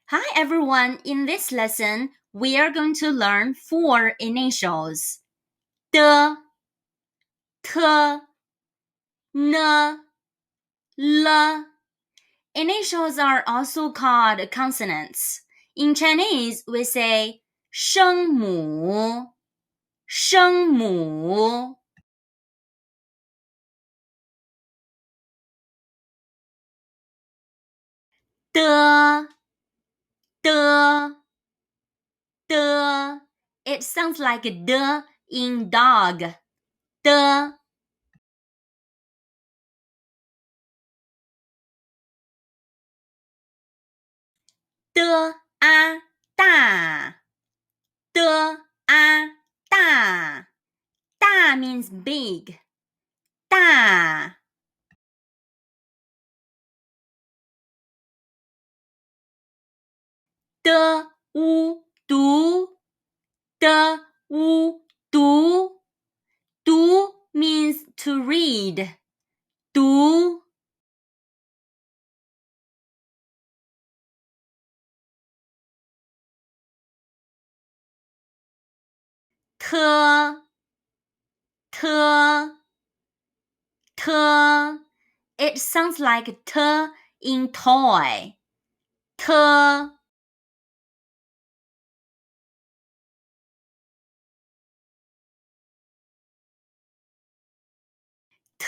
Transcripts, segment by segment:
Hi everyone, in this lesson, we are going to learn 4 initials. D, T, N, L. Initials are also called consonants. In Chinese, we say 声母,声母. D, D, D. It sounds like D in dog. D. D, A, 大. D, A, 大. 大 means big. 大. D, U, 读. D, U, 读. 读 means to read. 读. T, T, T. It sounds like T in toy. T.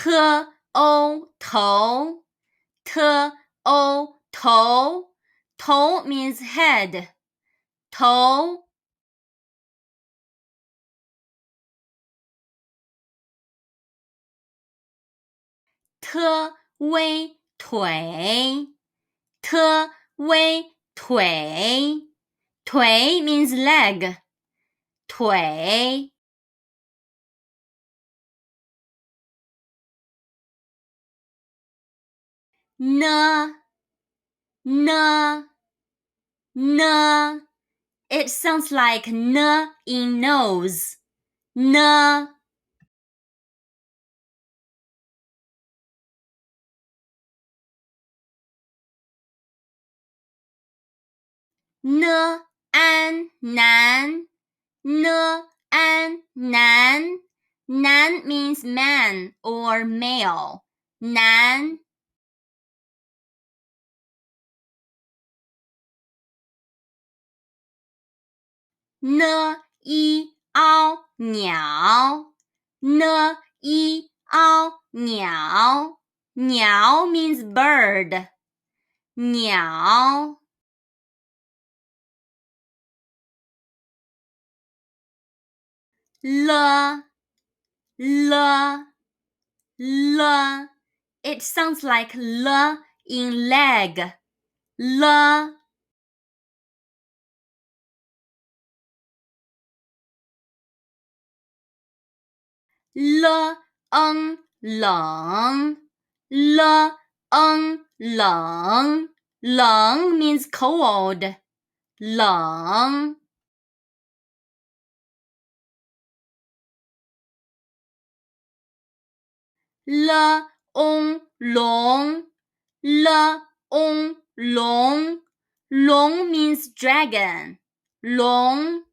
T, O, 头. T, O, 头. 头 means head. 头. T, 微, 腿. T, 微, 腿. 腿 means leg. 腿. N, N, N. It sounds like N in nose. N. N, an, 男. N, an, 男. Nan means man or male. Nan. N, i, ao, 鸟. N, i, ao, 鸟. 鸟 means bird. 鸟. L, L, L. It sounds like L in leg. L. L, ng, 冷. L, ng, 冷. 冷 means cold. 冷. L, ong, 龙. L, ong, 龙. 龙 means dragon. 龙.